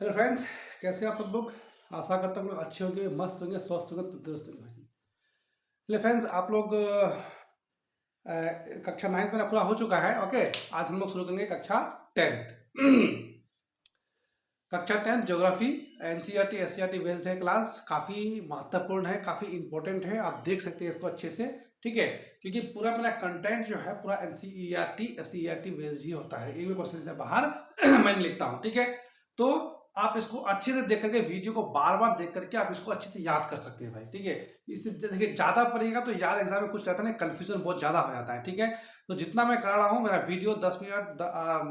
Hello friends, कैसे हैं आप सब लोग। आशा करता हूँ अच्छे होंगे, मस्त होंगे, स्वस्थ होंगे, तंदुरुस्त होंगे। हेलो फ्रेंड्स, आप लोग कक्षा 9 मेरा पूरा हो चुका है। ओके, आज हम लोग शुरू करेंगे कक्षा 10th। कक्षा 10 ज्योग्राफी एनसीईआरटी एससीईआरटी बेस्ड है। क्लास काफ़ी महत्वपूर्ण है, काफ़ी इंपॉर्टेंट है। आप देख सकते हैं इसको अच्छे से, ठीक है, क्योंकि पूरा मेरा कंटेंट जो है पूरा एनसीईआरटी एससीईआरटी बेस्ड ही होता है। एक भी क्वेश्चन से बाहर मैं लिखता हूँ, ठीक है। तो आप इसको अच्छे से देख करके, वीडियो को बार बार देख करके आप इसको अच्छे से याद कर सकते हैं भाई, ठीक है। इससे देखिए ज़्यादा पढ़ेगा तो याद एग्जाम में कुछ रहता है ना, कन्फ्यूजन बहुत ज़्यादा हो जाता है, ठीक है। तो जितना मैं कर रहा हूँ, मेरा वीडियो 10 मिनट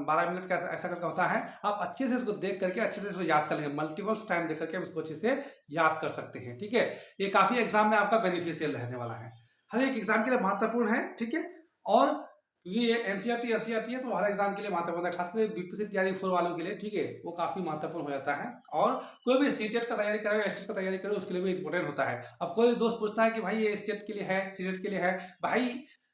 12 मिनट का ऐसा करके होता है। आप अच्छे से इसको देख करके अच्छे से इसको याद कर लेंगे, मल्टीपल्स टाइम देख करके हम इसको अच्छे से याद कर सकते हैं, ठीक है। ये काफ़ी एग्जाम में आपका बेनिफिशियल रहने वाला है, हर एक एग्जाम के लिए महत्वपूर्ण है, ठीक है। और ये एनसीईआरटी एससीईआरटी है तो हर एग्जाम के लिए महत्वपूर्ण है, खासकर बीपीएससी तैयारी 4 वालों के लिए, ठीक है, वो काफी महत्वपूर्ण हो जाता है। और कोई भी सीटेट का तैयारी करे, एसटेट का तैयारी करे, उसके लिए भी इंपॉर्टेंट होता है। अब कोई दोस्त पूछता है कि भाई ये स्टेट के लिए है, सीटेट के लिए है। भाई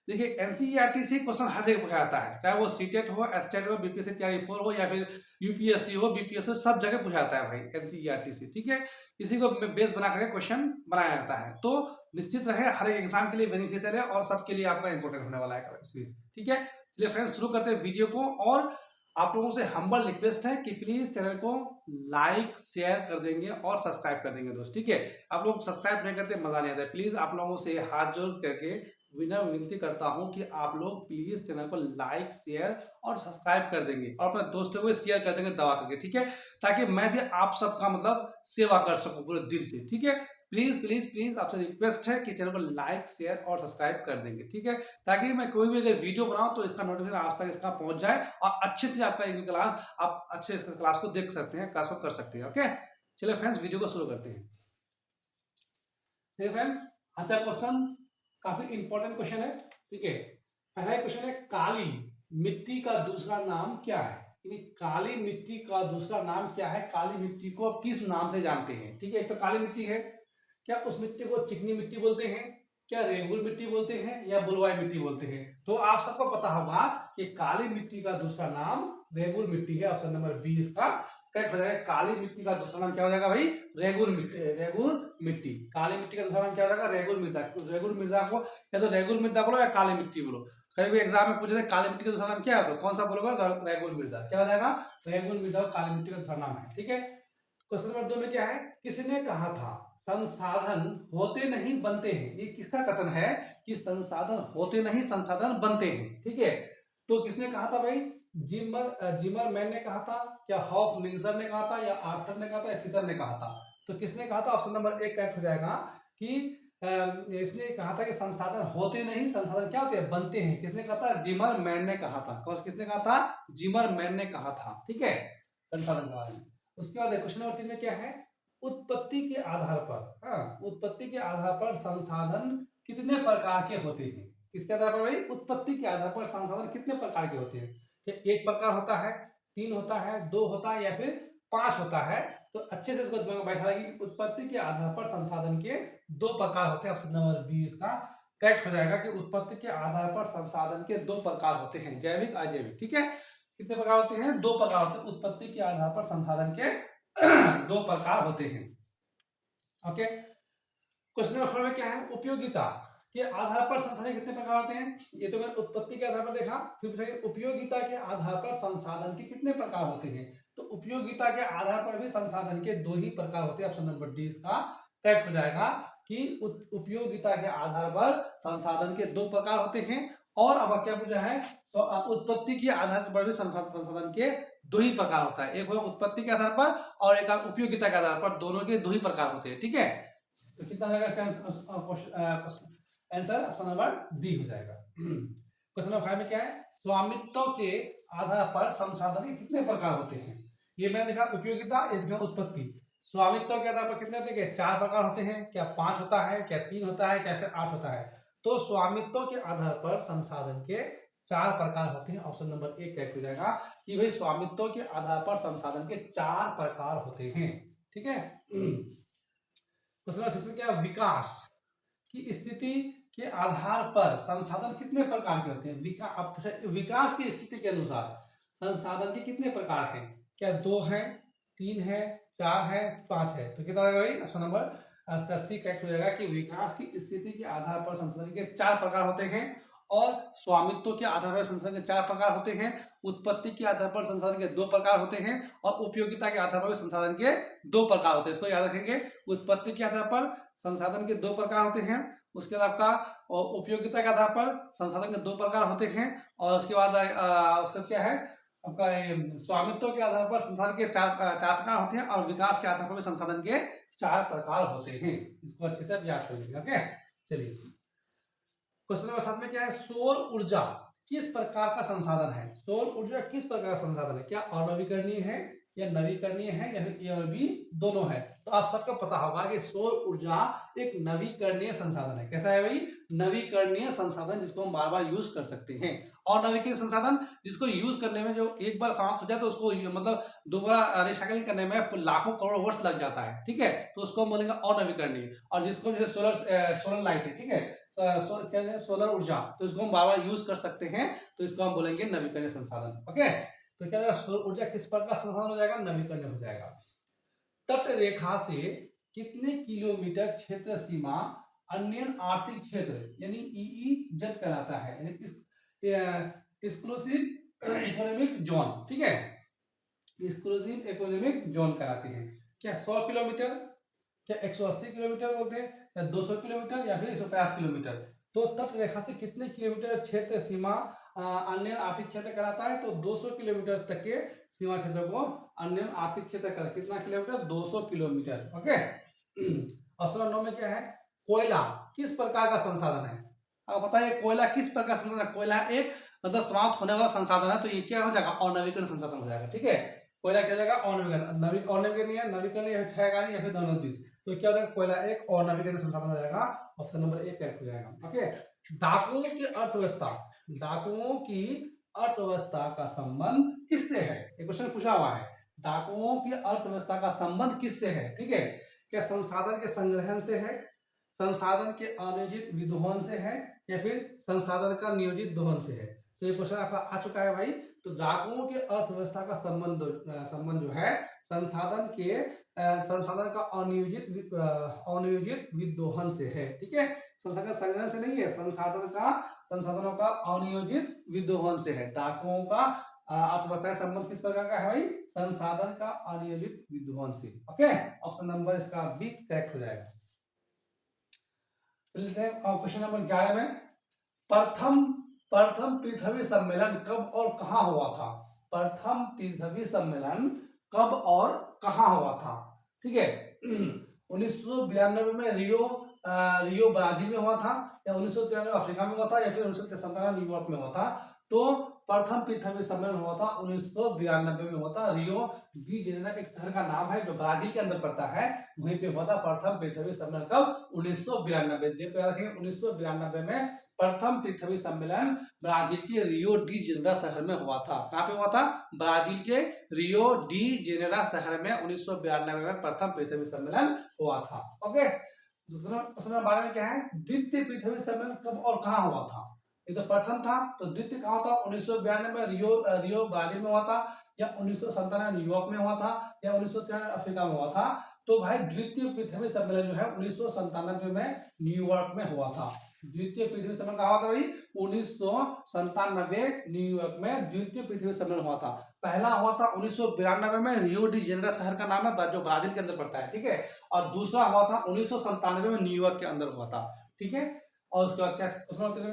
देखिए, एनसीईआरटी से क्वेश्चन हर जगह पूछा जाता है, चाहे वो सीटेट हो, एसटेट हो, बीपीएससी तैयारी 4 हो, या फिर यूपीएससी हो, बीपीएससी हो, सब जगह पूछा जाता है भाई एनसीईआरटी से, ठीक है। इसी को बेस बना करके क्वेश्चन बनाया जाता है। तो निश्चित रहे, हर एक एग्जाम के लिए बेनिफिशियल है और सबके लिए आपका इंपॉर्टेंट होने वाला है, ठीक है। चलिए फ्रेंड्स, शुरू करते हैं वीडियो को। और आप लोगों से हम्बल रिक्वेस्ट है कि प्लीज चैनल को लाइक शेयर कर देंगे और सब्सक्राइब कर देंगे दोस्त, ठीक है। आप लोग सब्सक्राइब नहीं करते, मजा नहीं आता है। प्लीज आप लोगों से हाथ जोड़ करके विनती करता हूं कि आप लोग प्लीज चैनल को लाइक शेयर और सब्सक्राइब कर देंगे और अपने दोस्तों को शेयर कर देंगे दबा करके, ठीक है, ताकि मैं भी आप सबका मतलब सेवा कर सकूं पूरे दिल से, ठीक है। प्लीज प्लीज प्लीज आपसे रिक्वेस्ट है कि चैनल को लाइक शेयर और सब्सक्राइब कर देंगे, ठीक है, ताकि मैं कोई भी अगर वीडियो बनाऊं तो इसका नोटिफिकेशन आज तक इसका पहुंच जाए और अच्छे से आपका एक क्लास आप अच्छे से क्लास को देख सकते हैं, क्लास को कर सकते हैं। ओके, चलिए फ्रेंड्स, वीडियो को शुरू करते हैं। देखिए फ्रेंड्स, अच्छा क्वेश्चन काफी इंपॉर्टेंट क्वेश्चन है, ठीक है। पहला क्वेश्चन है, काली मिट्टी का दूसरा नाम क्या है। काली मिट्टी का दूसरा नाम क्या है, काली मिट्टी को आप किस नाम से जानते हैं, ठीक है। एक तो काली मिट्टी है, क्या उस मिट्टी को चिकनी मिट्टी बोलते हैं, क्या रेगुर मिट्टी बोलते हैं, या बुलवाई मिट्टी बोलते हैं। तो आप सबको पता होगा कि काली मिट्टी का दूसरा नाम रेगुर मिट्टी है। ऑप्शन नंबर बी इसका करेक्ट हो जाएगा। काली मिट्टी का दूसरा नाम क्या हो जाएगा भाई, रेगुर मिट्टी। रेगुर मिट्टी, काली मिट्टी का दूसरा नाम क्या हो जाएगा, रेगुर मृदा। रेगुर मृदा को या तो रेगुर मृदा बोलो या काली मिट्टी बोलो। कभी भी एग्जाम में पूछे काली मिट्टी का दूसरा नाम क्या है, तो कौन सा बोलोगा, रेगुर मृदा। क्या हो जाएगा, रेगुर मृदा काली मिट्टी का दूसरा नाम है, ठीक है। क्वेश्चन नंबर 2 में क्या है, किसने कहा था संसाधन होते नहीं बनते हैं। ये किसका कथन है कि संसाधन होते नहीं संसाधन बनते हैं, ठीक है। तो किसने कहा था भाई, जिमरमैन ने कहा था, क्या हॉफमिंगर ने कहा था, या आर्थर ने कहा था, या फिशर ने कहा था। तो किसने कहा था, ऑप्शन नंबर 1 करेक्ट हो जाएगा कि इसने कहा था कि संसाधन होते नहीं संसाधन क्या होते हैं, बनते हैं। किसने कहा था, जिमरमैन ने कहा था। किसने कहा था, जिमरमैन ने कहा था, ठीक है, संसाधन के बारे में। उसके बाद क्वेश्चन नंबर 3 में क्या है, उत्पत्ति के आधार पर, हाँ, उत्पत्ति के आधार पर संसाधन कितने प्रकार के होते हैं। किसके आधार पर भाई, उत्पत्ति के आधार पर संसाधन कितने प्रकार के होते हैं। एक प्रकार होता है, 3 होता है, 2 होता है, या फिर 5 होता है। तो अच्छे से इसको दिमाग में बैठा कि उत्पत्ति के आधार पर संसाधन के 2 प्रकार होते हैं। ऑप्शन नंबर बी इसका करेक्ट हो जाएगा कि उत्पत्ति के आधार पर संसाधन के 2 प्रकार होते हैं, जैविक अजैविक, ठीक है। कितने प्रकार होते हैं, 2 प्रकार होते हैं। उत्पत्ति के आधार पर संसाधन के 2 प्रकार होते हैं। ओके, क्वेश्चन नंबर 4 में क्या है, उपयोगिता के आधार पर संसाधन कितने प्रकार होते हैं। ये तो मैंने उत्पत्ति के आधार पर देखा, फिर उपयोगिता के आधार पर संसाधन के कितने प्रकार होते हैं। तो उपयोगिता के आधार पर भी संसाधन के 2 ही प्रकार होते हैं। ऑप्शन नंबर डी इसका करेक्ट हो जाएगा कि उपयोगिता के आधार पर संसाधन के 2 प्रकार होते हैं। और अब क्या पूछा है, तो उत्पत्ति के आधार पर भी संसाधन के 2 ही प्रकार होता है। एक हो उत्पत्ति के आधार पर और एक उपयोगिता के आधार पर, दोनों के 2 ही प्रकार होते हैं, ठीक है। तो कितना आंसर, ऑप्शन नंबर डी हो जाएगा। क्वेश्चन नंबर 5 में क्या है, स्वामित्व के आधार पर संसाधन के कितने प्रकार होते हैं। ये मैंने देखा उपयोगिता, ये देखा उत्पत्ति। स्वामित्व के आधार पर कितने होते हैं, 4 प्रकार होते हैं, क्या 5 होता है, क्या 3 होता है, क्या फिर 8 होता है। तो स्वामित्व के आधार पर संसाधन के 4 प्रकार होते हैं। ऑप्शन नंबर 1 करेक्ट हो जाएगा कि भाई स्वामित्व के आधार पर संसाधन के 4 प्रकार होते हैं, ठीक है। क्वेश्चन नंबर 6 क्या, विकास की स्थिति के आधार पर संसाधन कितने प्रकार के होते हैं। विकास की स्थिति के अनुसार संसाधन के कितने प्रकार हैं, क्या 2 हैं, 3 है, 4 है, 5 है, तो कितना रहेगा भाई? ऑप्शन नंबर सी करेक्ट हो जाएगा कि विकास की स्थिति के आधार पर संसाधन के 4 प्रकार होते हैं और स्वामित्व के आधार पर संसाधन के 4 प्रकार होते हैं, उत्पत्ति के आधार पर संसाधन के 2 प्रकार होते हैं और उपयोगिता के आधार पर संसाधन के 2 प्रकार होते हैं। इसको याद रखेंगे, उत्पत्ति के आधार पर संसाधन के 2 प्रकार होते हैं, उसके बाद आपका उपयोगिता के आधार पर संसाधन के 2 प्रकार होते हैं और उसके बाद उसका क्या है आपका स्वामित्व के आधार पर संसाधन के 4 प्रकार होते हैं और विकास के आधार पर संसाधन के 4 प्रकार होते हैं। इसको अच्छे से याद कर लीजिए। ओके, चलिए क्वेश्चन नंबर 7 में क्या है? सौर ऊर्जा किस प्रकार का संसाधन है? सौर ऊर्जा किस प्रकार का संसाधन है? क्या अनवीकरणीय है या नवीकरणीय है या फिर ए और बी दोनों है? तो आप सबको पता होगा कि सौर ऊर्जा एक नवीकरणीय संसाधन है। कैसा है भाई? नवीकरणीय संसाधन जिसको हम बार बार यूज कर सकते हैं। और नवीकरणीय संसाधन जिसको यूज करने में जो एक बार समाप्त हो जाए तो उसको मतलब दोबारा रिसाइकलिंग करने में लाखों करोड़ वर्ष लग जाता है, ठीक है, तो उसको हम बोलेंगे अनवीकरणीय। और जिसको जैसे सोलर लाइट है, ठीक है, क्या है सोलर ऊर्जा, तो इसको हम बार बार यूज कर सकते हैं, तो इसको हम बोलेंगे नवीकरणीय संसाधन। ओके, तो क्या होगा? सौर ऊर्जा किस प्रकार का संसाधन हो जाएगा? नवीकरणीय हो जाएगा। तट रेखा से कितने किलोमीटर क्षेत्र सीमा अन्य आर्थिक क्षेत्र यानी ईईजेड कहलाता है, यानी एक्सक्लूसिव इकोनॉमिक जोन, ठीक है, एक्सक्लूसिव इकोनॉमिक जोन कहलाती है। क्या 100 किलोमीटर, क्या 180 किलोमीटर बोलते हैं, या 200 किलोमीटर या फिर 150 किलोमीटर? तो तट रेखा से कितने किलोमीटर क्षेत्र सीमा अन्य आर्थिक क्षेत्र कहलाता है? तो 200 किलोमीटर तक के सीमा क्षेत्र को अन्य आर्थिक क्षेत्र कर कितना किलोमीटर? 200 किलोमीटर। ओके, ऑप्शन 9 में क्या है? कोयला किस प्रकार का संसाधन है? अब बताइए कोयला किस प्रकार का संसाधन है? कोयला एक मतलब समाप्त होने वाला संसाधन है, तो ये क्या हो जाएगा? अनवीकरण संसाधन हो जाएगा, ठीक है। कोयला क्या हो जाएगा? अनवीकरणीय, नवीकरणीय या फिर दोनों बीच, तो क्या हो जाएगा? कोयला एक और नवीकरणीय संसाधन हो जाएगा। ऑप्शन नंबर 1 करेक्ट हो जाएगा। ओके, डाकुओं की अर्थव्यवस्था, डाकुओं की अर्थव्यवस्था का संबंध किससे है? ये क्वेश्चन पूछा हुआ है। डाकुओं की अर्थव्यवस्था का संबंध किससे है? ठीक है, क्या संसाधन के संग्रहण से है, संसाधन के अनियोजित विदोहन से है, या फिर संसाधन का नियोजित दोहन से है? तो ये क्वेश्चन आपका आ चुका है भाई। तो डाकुओं के अर्थव्यवस्था का संबंध जो है संसाधन का अनियोजित विदोहन से है, ठीक है, संसाधन संग्रहण से नहीं है, संसाधनों का अनियोजित विदोहन से है। डाकुओं का अर्थव्यवस्था का संबंध किस प्रकार का है भाई? संसाधन का अनियोजित विदोहन से। ओके, ऑप्शन नंबर इसका बी करेक्ट हो जाएगा। क्वेश्चन नंबर 11 में प्रथम पृथ्वी सम्मेलन कब और कहां हुआ था? प्रथम पृथ्वी सम्मेलन कब और कहां हुआ था? ठीक है, 1992 में रियो ब्राजील में हुआ था, या 1993 अफ्रीका में हुआ था, या फिर 1997 न्यूयॉर्क में हुआ था? तो प्रथम पृथ्वी सम्मेलन हुआ था 1992 में हुआ था। रियो डी जेनेरो एक शहर का नाम है जो ब्राजील के अंदर पड़ता है, वहीं पे हुआ था प्रथम पृथ्वी सम्मेलन। कब? 1992। देखो याद रखेंगे, 1992 में प्रथम पृथ्वी सम्मेलन ब्राजील के रियो डी जेनेरो शहर में हुआ था। कहां पे हुआ था? ब्राजील के रियो डी जेनेरो शहर में 1992 में प्रथम पृथ्वी सम्मेलन हुआ था। ओके, दूसरा क्वेश्चन 12 में क्या है? द्वितीय पृथ्वी सम्मेलन कब और कहां हुआ था? ये तो प्रथम था, तो द्वितीय कहां था? 1992 में रियो ब्राजील में हुआ था, या 1997 न्यूयॉर्क में हुआ था, या 1993 अफ्रीका में हुआ था? तो भाई द्वितीय पृथ्वी सम्मेलन जो है 1997 में न्यूयॉर्क में हुआ था। द्वितीय पृथ्वी सम्मेलन कहां हुआ था भाई? 1997 न्यूयॉर्क में द्वितीय पृथ्वी सम्मेलन हुआ था। पहला हुआ था 1992 में रियो डी जेनेरो शहर का नाम है जो ब्राजील के अंदर पड़ता है, ठीक है, और दूसरा हुआ था 1997 में न्यूयॉर्क के अंदर हुआ था, ठीक है। और उसके बाद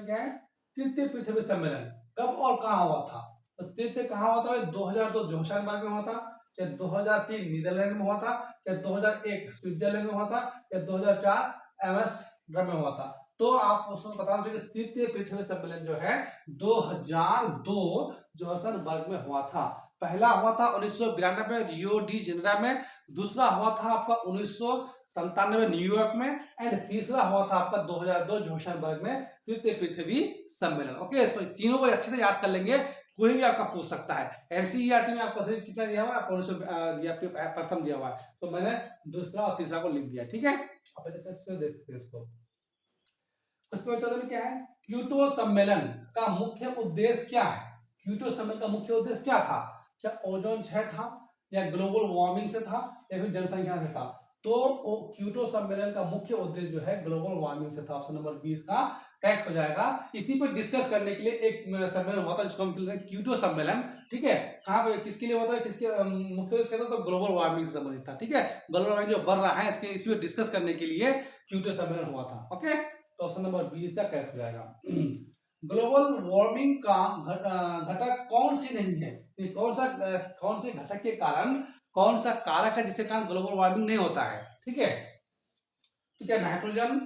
क्या है? तृतीय पृथ्वी सम्मेलन कब और कहां हुआ था? तो तृतीय कहां हुआ था? 2002 जोहान्सबर्ग में हुआ था, क्या 2003 नीदरलैंड में हुआ था, क्या 2001 स्विट्जरलैंड में हुआ था, या 2004 एम्स्टर्डम में हुआ था? तो आप उसको बताना चाहिए तृतीय पृथ्वी सम्मेलन जो है 2002 जोहान्सबर्ग में हुआ था। पहला हुआ था 1992 रियो डी जेनेरो में, दूसरा हुआ था आपका 1997 न्यूयॉर्क में, एंड तीसरा हुआ था आपका 2002 जोहान्सबर्ग में तृतीय पृथ्वी सम्मेलन। ओके, इसको तीनों को अच्छे से याद कर लेंगे, कोई भी आपका पूछ सकता है। एनसीईआरटी में आपको सिर्फ कितना दिया हुआ है? आपको प्रथम दिया हुआ है, तो मैंने दूसरा और तीसरा को लिख दिया, ठीक है। आप देख सकते हैं इसको। उसके बाद क्या है? क्योटो सम्मेलन का मुख्य उद्देश्य क्या है? क्योटो सम्मेलन का मुख्य उद्देश्य क्या था? क्या ओजोन क्षय था, या ग्लोबल वार्मिंग से था या फिर जनसंख्या से था? तो क्योटो सम्मेलन का मुख्य उद्देश्य जो है ग्लोबल वार्मिंग से था। ऑप्शन नंबर 20 का करेक्ट हो जाएगा। इसी पर डिस्कस करने के लिए एक सम्मेलन हुआ था जिसको हम कहते हैं क्योटो सम्मेलन। ठीक है, कहाँ पे किसके लिए होता है, किसके मुख्य उद्देश्य था? तो ग्लोबल वार्मिंग से संबंधित था। ठीक है, ग्लोबल वार्मिंग जो बढ़ रहा है इसके इसी पर डिस्कस करने के लिए क्योटो सम्मेलन हुआ था। ओके, तो ऑप्शन नंबर 20 का करेक्ट हो जाएगा। ग्लोबल वार्मिंग का घटक कौन सी नहीं है? कौन से घटक के कारण, कौन सा कारक है जिसके कारण ग्लोबल वार्मिंग नहीं होता है? ठीक है, तो क्या नाइट्रोजन,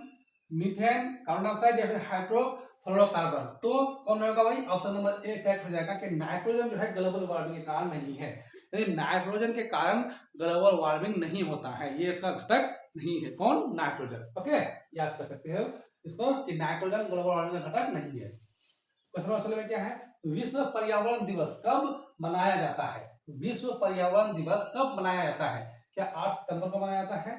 मीथेन, कार्बन डाइऑक्साइड या फिर हाइड्रोफ्लोरोकार्बन? तो कौन होगा भाई? ऑप्शन नंबर ए करेक्ट हो जाएगा कि नाइट्रोजन जो है ग्लोबल वार्मिंग के कारण नहीं है। यानी नाइट्रोजन के कारण ग्लोबल वार्मिंग नहीं होता है, ये इसका घटक नहीं है। कौन? नाइट्रोजन। ओके, याद कर सकते हो इसको कि नाइट्रोजन ग्लोबल वार्मिंग का घटक नहीं है। क्वेश्चन असल में क्या है? विश्व पर्यावरण दिवस कब मनाया जाता है? विश्व पर्यावरण दिवस कब मनाया जाता है? क्या 8 सितंबर को मनाया जाता है,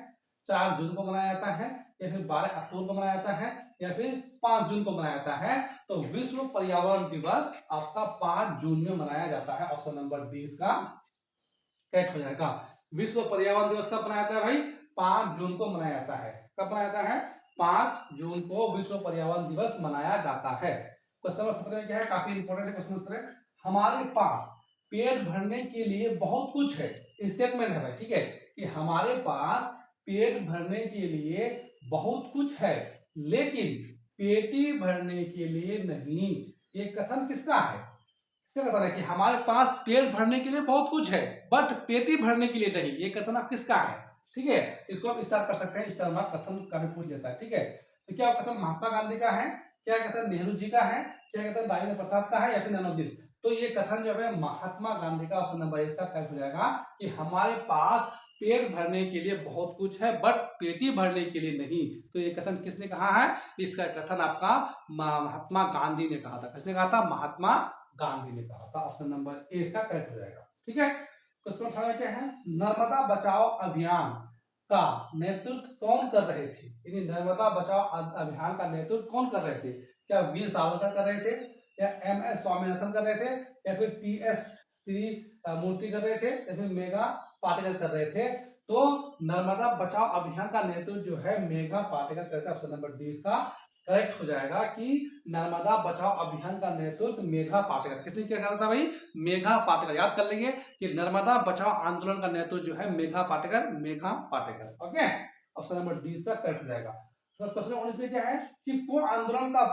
4 जून को मनाया जाता है, या फिर 12 अक्टूबर को मनाया जाता है, या फिर 5 जून को मनाया जाता है? तो विश्व पर्यावरण दिवस आपका 5 जून में मनाया जाता है। ऑप्शन नंबर 20 का करेक्ट हो जाएगा। विश्व पर्यावरण दिवस कब मनाया जाता है भाई? 5 जून को मनाया जाता है। कब मनाया जाता है? 5 जून को विश्व पर्यावरण दिवस मनाया जाता है। क्वेश्चन नंबर 17 में क्या है? काफी इंपॉर्टेंट है क्वेश्चन 17। हमारे पास पेट भरने के लिए बहुत कुछ है, स्टेटमेंट है भाई। ठीक है, कि हमारे पास पेट भरने के लिए बहुत कुछ है लेकिन पेटी भरने के लिए नहीं। ये कथन किसका है? किसका कथन है कि हमारे पास पेट भरने के लिए बहुत कुछ है बट पेटी भरने के लिए नहीं? ये कथन आप किसका है? ठीक है, इसको आप स्टार कर सकते हैं, स्टार मार्क कथन का भी पूछ लेता है। ठीक है, तो क्या कथन महात्मा गांधी का है, क्या कथन नेहरू जी का है, क्या कथन राजेंद्र प्रसाद का है, या फिर नन ऑफ दिस? तो ये कथन जो है महात्मा गांधी का। ऑप्शन नंबर इसका करेक्ट हो जाएगा कि हमारे पास पेट भरने के लिए बहुत कुछ है बट पेटी भरने के लिए नहीं। तो ये कथन किसने कहा है? इसका कथन आपका महात्मा गांधी ने कहा था। किसने कहा था? महात्मा गांधी ने कहा था। ऑप्शन नंबर ए इसका करेक्ट हो जाएगा। ठीक है, क्वेश्चन 18 क्या है? नर्मदा बचाओ अभियान का नेतृत्व कौन कर रहे थे? यानी नर्मदा बचाओ अभियान का नेतृत्व कौन कर रहे थे? क्या वीर सावरकर कर रहे थे, या एम.एस. स्वामीनाथन कर रहे थे, या फिर टी.एस. मूर्ति कर रहे थे, या फिर मेघा पाटेकर कर रहे थे? तो नर्मदा बचाओ अभियान का नेतृत्व जो है मेघा पाटेकर करते हैं। ऑप्शन नंबर 20 का करेक्ट हो जाएगा कि नर्मदा बचाओ अभियान का नेतृत्व मेघा पाटेकर। किसने किया था भाई? मेघा पाटेकर। याद कर लेंगे कि नर्मदा बचाओ आंदोलन का नेतृत्व जो है Megha Patekar, Megha Patekar. Okay, option number 20 का करेक्ट हो जाएगा। तो क्वेश्चन 19 में क्या है? चिपको आंदोलन का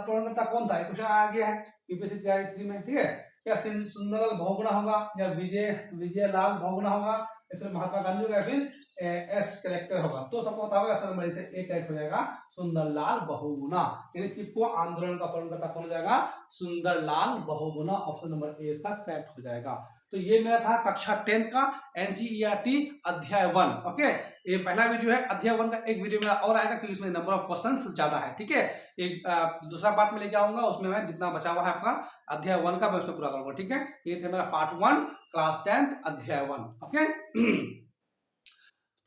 प्रणेता कौन था? क्वेश्चन आ गया है यूपीएससी तैयारी 3 में। ठीक है, क्या सुंदरलाल बहुगुणा होगा, या विजयलाल बहुगुणा होगा, या फिर महात्मा गांधी होगा, या फिर एस कलेक्टर होगा? तो सबको पता होगा, ऑप्शन नंबर से ए करेक्ट हो जाएगा, सुंदरलाल बहुगुणा। यानी चिपको आंदोलन का प्रणेता कौन हो जाएगा? Sundarlal Bahuguna. Option number A इसका करेक्ट हो जाएगा। तो ये मेरा था कक्षा 10 का एनसीईआरटी अध्याय 1। ओके, ये पहला वीडियो है। अध्याय 1 का एक वीडियो मेरा और आएगा क्योंकि इसमें नंबर ऑफ क्वेश्चंस ज्यादा है। ठीक है, एक दूसरा पार्ट में लेके आऊंगा, उसमें मैं जितना बचा हुआ है आपका अध्याय 1 का मैं उसमें पूरा करूंगा। ठीक है, ये थे मेरा पार्ट 1 क्लास 10 अध्याय 1। ओके,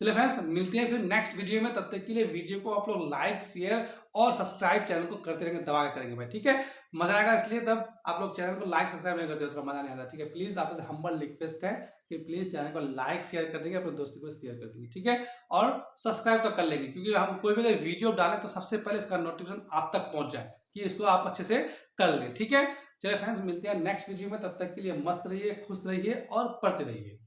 चलिए फ्रेंड्स, मिलते हैं फिर नेक्स्ट वीडियो में। तब तक के लिए वीडियो को आप लोग लाइक, शेयर और सब्सक्राइब चैनल को करते रहेंगे, दबा के करेंगे भाई। ठीक है, मजा आएगा, इसलिए तब आप लोग चैनल को लाइक सब्सक्राइब नहीं करते हो तो मजा नहीं आता। ठीक है, प्लीज आपसे हम्बल रिक्वेस्ट है कि प्लीज चैनल को लाइक शेयर कर देंगे, अपने दोस्तों को शेयर कर देंगे। ठीक है, और सब्सक्राइब तो कर लेंगे क्योंकि हम कोई भी अगर वीडियो डालें तो सबसे पहले इसका नोटिफिकेशन आप तक पहुंच जाए कि इसको आप अच्छे से कर लें। ठीक है, चलिए फ्रेंड्स, मिलते हैं नेक्स्ट वीडियो में। तब तक के लिए मस्त रहिए, खुश रहिए और पढ़ते रहिए।